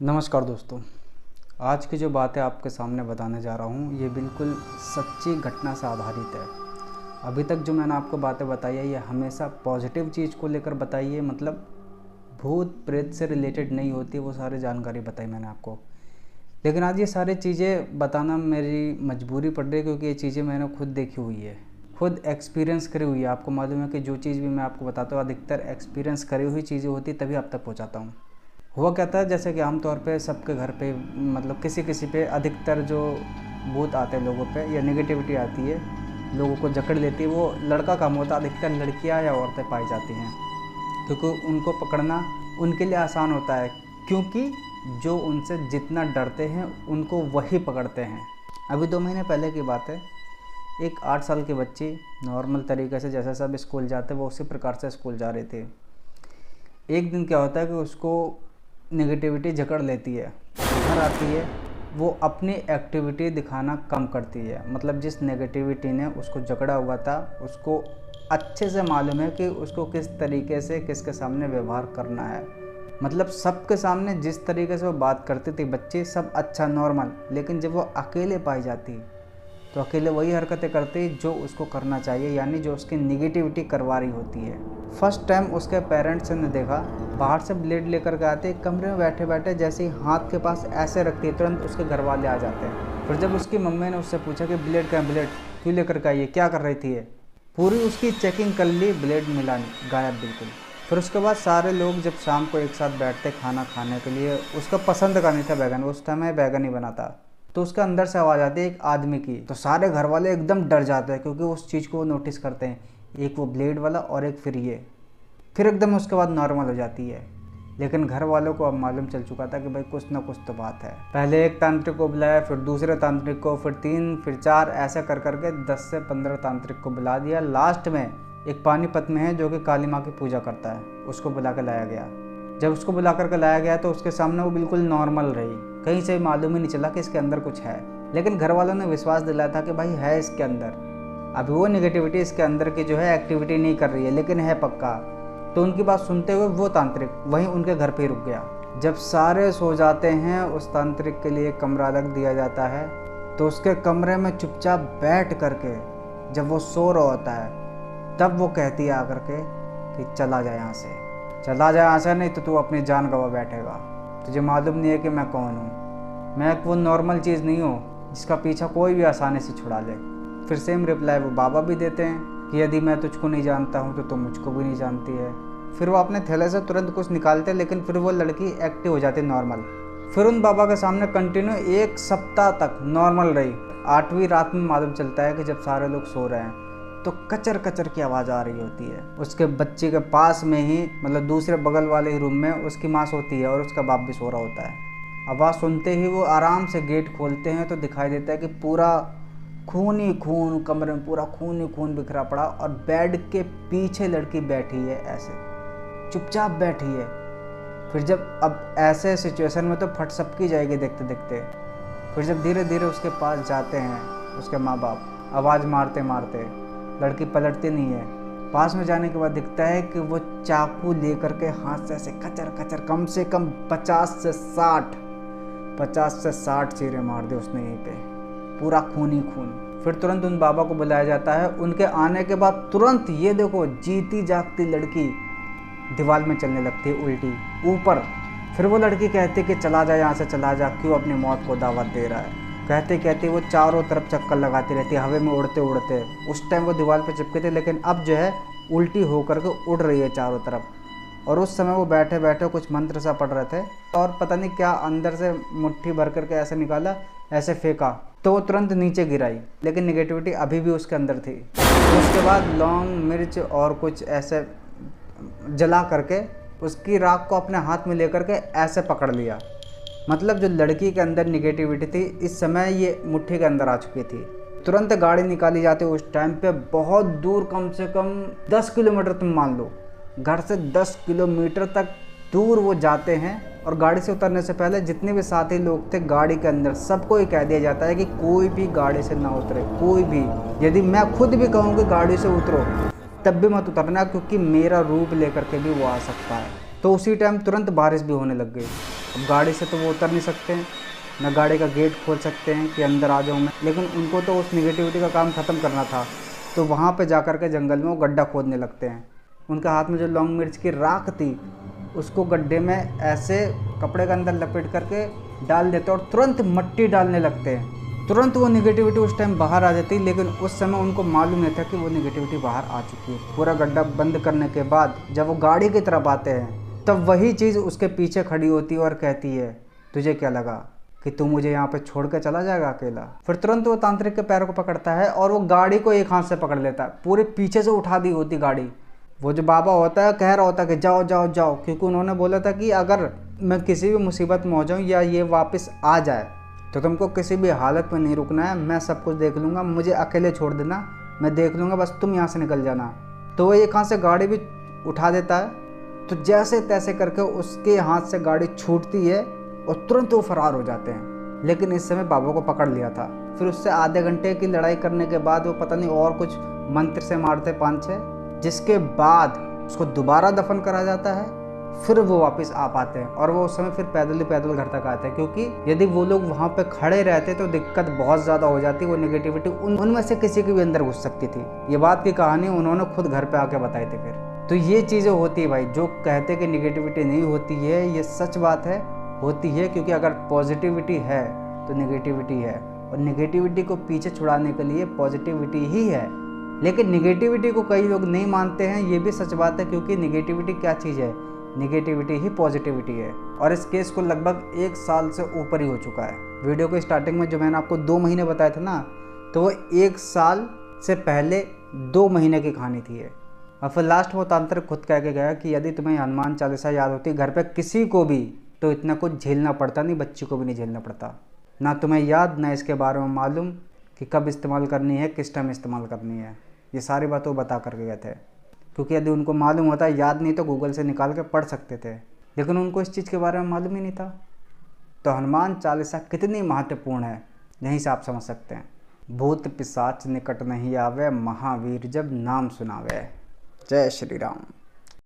नमस्कार दोस्तों, आज की जो बात है आपके सामने बताने जा रहा हूँ ये बिल्कुल सच्ची घटना से आधारित है। अभी तक जो मैंने आपको बातें बताई है ये हमेशा पॉजिटिव चीज़ को लेकर बताई है, मतलब भूत प्रेत से रिलेटेड नहीं होती, वो सारी जानकारी बताई मैंने आपको। लेकिन आज ये सारी चीज़ें बताना मेरी मजबूरी पड़ रही है क्योंकि ये चीज़ें मैंने खुद देखी हुई है, खुद एक्सपीरियंस करी हुई है। आपको मालूम है कि जो चीज़ भी मैं आपको बताता हूँ अधिकतर एक्सपीरियंस करी हुई चीज़ें होती तभी आप तक पहुँचाता हूँ। हुआ क्या था, जैसे कि आमतौर पे सबके घर पे मतलब किसी किसी पे अधिकतर जो भूत आते हैं लोगों पे या नेगेटिविटी आती है, लोगों को जकड़ लेती है, वो लड़का काम होता है। अधिकतर लड़कियां या औरतें पाई जाती हैं क्योंकि उनको पकड़ना उनके लिए आसान होता है, क्योंकि जो उनसे जितना डरते हैं उनको वही पकड़ते हैं। अभी 2 महीने पहले की बात है, एक 8 साल की बच्ची नॉर्मल तरीके से जैसे सब स्कूल जाते वो उसी प्रकार से स्कूल जा रही थी। एक दिन क्या होता है कि उसको नेगेटिविटी जकड़ लेती है, घर आती है, वो अपनी एक्टिविटी दिखाना कम करती है। मतलब जिस नेगेटिविटी ने उसको जकड़ा हुआ था उसको अच्छे से मालूम है कि उसको किस तरीके से किसके सामने व्यवहार करना है। मतलब सबके सामने जिस तरीके से वो बात करती थी बच्ची, सब अच्छा नॉर्मल, लेकिन जब वो अकेले पाई जाती तो अकेले वही हरकतें करती जो उसको करना चाहिए, यानी जो उसकी निगेटिविटी करवा रही होती है। फर्स्ट टाइम उसके पेरेंट्स ने देखा, बाहर से ब्लेड लेकर के आते, कमरे में बैठे बैठे जैसे ही हाथ के पास ऐसे रखती है तुरंत उसके घर वाले आ जाते हैं। फिर जब उसकी मम्मी ने उससे पूछा कि ब्लेड कहाँ, ब्लेड क्यों लेकर के आई है, क्या कर रही थी ये, पूरी उसकी चेकिंग कर ली, ब्लेड मिला नहीं, गायब बिल्कुल। फिर उसके बाद सारे लोग जब शाम को एक साथ बैठते खाना खाने के लिए, उसका पसंद का नहीं था बैगन, उस समय बैगन ही बना था, तो उसके अंदर से आवाज़ आती है एक आदमी की। तो सारे घर वाले एकदम डर जाते हैं क्योंकि उस चीज़ को वो नोटिस करते हैं, एक वो ब्लेड वाला और एक फिर ये। फिर एकदम उसके बाद नॉर्मल हो जाती है। लेकिन घर वालों को अब मालूम चल चुका था कि भाई कुछ ना कुछ तो बात है। पहले एक तांत्रिक को बुलाया, फिर दूसरे तांत्रिक को, फिर 3, फिर 4, ऐसे कर करके 10 से 15 तांत्रिक को बुला दिया। लास्ट में एक पानीपत में है जो कि काली माँ की पूजा करता है, उसको बुला कर लाया गया। जब उसको बुला करके लाया गया तो उसके सामने वो बिल्कुल नॉर्मल रही, कहीं से मालूम ही नहीं चला कि इसके अंदर कुछ है। लेकिन घर वालों ने विश्वास दिलाया था कि भाई है इसके अंदर, अभी वो नेगेटिविटी इसके अंदर की जो है एक्टिविटी नहीं कर रही है, लेकिन है पक्का। तो उनकी बात सुनते हुए वो तांत्रिक वहीं उनके घर पे ही रुक गया। जब सारे सो जाते हैं उस तांत्रिक के लिए कमरा अलग दिया जाता है, तो उसके कमरे में चुपचाप बैठ करके जब वो सो रहा होता है तब वो कहती है आकर के कि चला जाए यहाँ से, चला जाए यहाँ से, नहीं तो तू अपनी जान गवा बैठेगा। तुझे मालूम नहीं है कि मैं कौन हूँ, मैं वो नॉर्मल चीज़ नहीं हूँ जिसका पीछा कोई भी आसानी से छुड़ा ले। फिर सेम रिप्लाई वो बाबा भी देते हैं कि यदि मैं तुझको नहीं जानता हूँ तो तुम मुझको भी नहीं जानती है। फिर वो अपने थैले से तुरंत कुछ निकालते, लेकिन फिर वो लड़की एक्टिव हो जाती नॉर्मल। फिर उन बाबा के सामने कंटिन्यू 1 सप्ताह तक नॉर्मल रही। 8वीं रात में मालूम चलता है कि जब सारे लोग सो रहे हैं तो कचर कचर की आवाज़ आ रही होती है। उसके बच्चे के पास में ही, मतलब दूसरे बगल वाले रूम में उसकी माँ सोती है और उसका बाप भी सो रहा होता है। आवाज़ सुनते ही वो आराम से गेट खोलते हैं तो दिखाई देता है कि पूरा खून ही खून, कमरे में पूरा खून ही खून बिखरा पड़ा, और बेड के पीछे लड़की बैठी है, ऐसे चुपचाप बैठी है। फिर जब अब ऐसे सिचुएशन में तो फट सबकी जाएगी देखते देखते। फिर जब धीरे धीरे उसके पास जाते हैं उसके माँ बाप, आवाज़ मारते मारते, लड़की पलटती नहीं है। पास में जाने के बाद दिखता है कि वो चाकू लेकर के हाथ से ऐसे कचर कचर कम से कम 50 से 60 चीरे मार दे उसने यहीं पे, पूरा खून ही खून। फिर तुरंत उन बाबा को बुलाया जाता है। उनके आने के बाद तुरंत ये देखो जीती जागती लड़की दीवार में चलने लगती है उल्टी ऊपर। फिर वो लड़की कहती कि चला जा यहाँ से, चला जा, क्यों अपनी मौत को दावत दे रहा है। कहते कहते वो चारों तरफ चक्कर लगाती रहती है, हवा में उड़ते उड़ते। उस टाइम वो दीवार पे चिपके थे, लेकिन अब जो है उल्टी होकर के उड़ रही है चारों तरफ। और उस समय वो बैठे बैठे कुछ मंत्र सा पढ़ रहे थे और पता नहीं क्या अंदर से मुट्ठी भर करके ऐसे निकाला, ऐसे फेंका तो वो तुरंत नीचे गिराई, लेकिन नेगेटिविटी अभी भी उसके अंदर थी। उसके बाद लौंग मिर्च और कुछ ऐसे जला करके उसकी राख को अपने हाथ में लेकर के ऐसे पकड़ लिया। मतलब जो लड़की के अंदर निगेटिविटी थी इस समय ये मुट्ठी के अंदर आ चुकी थी। तुरंत गाड़ी निकाली जाती है। उस टाइम पे बहुत दूर, कम से कम 10 किलोमीटर तुम मान लो, घर से 10 किलोमीटर तक दूर वो जाते हैं। और गाड़ी से उतरने से पहले जितने भी साथी लोग थे गाड़ी के अंदर, सबको ये कह दिया जाता है कि कोई भी गाड़ी से ना उतरे, कोई भी। यदि मैं खुद भी कहूँ कि गाड़ी से उतरो तब भी मत उतरना, क्योंकि मेरा रूप लेकर के भी वो आ सकता है। तो उसी टाइम तुरंत बारिश भी होने लग गई। अब गाड़ी से तो वो उतर नहीं सकते हैं, न गाड़ी का गेट खोल सकते हैं कि अंदर आ जाऊँ मैं, लेकिन उनको तो उस निगेटिविटी का काम ख़त्म करना था। तो वहाँ पे जा कर के जंगल में वो गड्ढा खोदने लगते हैं। उनके हाथ में जो लौंग मिर्च की राख थी उसको गड्ढे में ऐसे कपड़े के अंदर लपेट करके डाल देते और तुरंत मिट्टी डालने लगते हैं। तुरंत वो निगेटिविटी उस टाइम बाहर आ जाती, लेकिन उस समय उनको मालूम नहीं था कि वो निगेटिविटी बाहर आ चुकी है। पूरा गड्ढा बंद करने के बाद जब वो गाड़ी की तरफ आते हैं तब वही चीज़ उसके पीछे खड़ी होती है और कहती है, तुझे क्या लगा कि तू मुझे यहाँ पे छोड़ के चला जाएगा अकेला? फिर तुरंत वो तांत्रिक के पैरों को पकड़ता है और वो गाड़ी को एक हाथ से पकड़ लेता है। पूरे पीछे से उठा दी होती गाड़ी। वो जो बाबा होता है कह रहा होता है कि जाओ जाओ जाओ, क्योंकि उन्होंने बोला था कि अगर मैं किसी भी मुसीबत में हो जाऊँ या ये वापस आ जाए तो तुमको किसी भी हालत में नहीं रुकना है, मैं सब कुछ देख लूँगा, मुझे अकेले छोड़ देना, मैं देख लूँगा, बस तुम यहाँ से निकल जाना। तो वो एक हाथ से गाड़ी भी उठा देता है, तो जैसे तैसे करके उसके हाथ से गाड़ी छूटती है और तुरंत वो फरार हो जाते हैं। लेकिन इस समय बाबा को पकड़ लिया था। फिर उससे आधे घंटे की लड़ाई करने के बाद वो पता नहीं और कुछ मंत्र से मारते 5-6, जिसके बाद उसको दोबारा दफन करा जाता है। फिर वो वापस आ पाते हैं और वो उस समय फिर पैदल ही पैदल घर तक आते हैं, क्योंकि यदि वो लोग वहाँ पे खड़े रहते तो दिक्कत बहुत ज़्यादा हो जाती। वो नेगेटिविटी उनमें से किसी के भी अंदर घुस सकती थी। ये बात की कहानी उन्होंने खुद घर पे आके बताई थी। फिर तो ये चीज़ें होती है भाई, जो कहते कि निगेटिविटी नहीं होती है, ये सच बात है, होती है। क्योंकि अगर पॉजिटिविटी है तो निगेटिविटी है, और निगेटिविटी को पीछे छुड़ाने के लिए पॉजिटिविटी ही है। लेकिन निगेटिविटी को कई लोग नहीं मानते हैं, ये भी सच बात है। क्योंकि निगेटिविटी क्या चीज़ है? निगेटिविटी ही पॉजिटिविटी है। और इस केस को लगभग 1 साल से ऊपर ही हो चुका है। वीडियो को स्टार्टिंग में जो मैंने आपको 2 महीने बताया था ना, तो वो 1 साल से पहले 2 महीने की कहानी थी ये। और फिर लास्ट वो तांत्रिक खुद कह के गया कि यदि तुम्हें हनुमान चालीसा याद होती घर पे किसी को भी, तो इतना कुछ झेलना पड़ता नहीं, बच्ची को भी नहीं झेलना पड़ता। ना तुम्हें याद, ना इसके बारे में मालूम कि कब इस्तेमाल करनी है, किस टाइम इस्तेमाल करनी है। ये सारी बातें वो बता करके गए थे। क्योंकि यदि उनको मालूम होता, याद नहीं तो गूगल से निकाल के पढ़ सकते थे, लेकिन उनको इस चीज़ के बारे में मालूम ही नहीं था। तो हनुमान चालीसा कितनी महत्वपूर्ण है यहीं से आप समझ सकते हैं। भूत पिशाच निकट नहीं आवे, महावीर जब नाम सुनावे। जय श्री राम।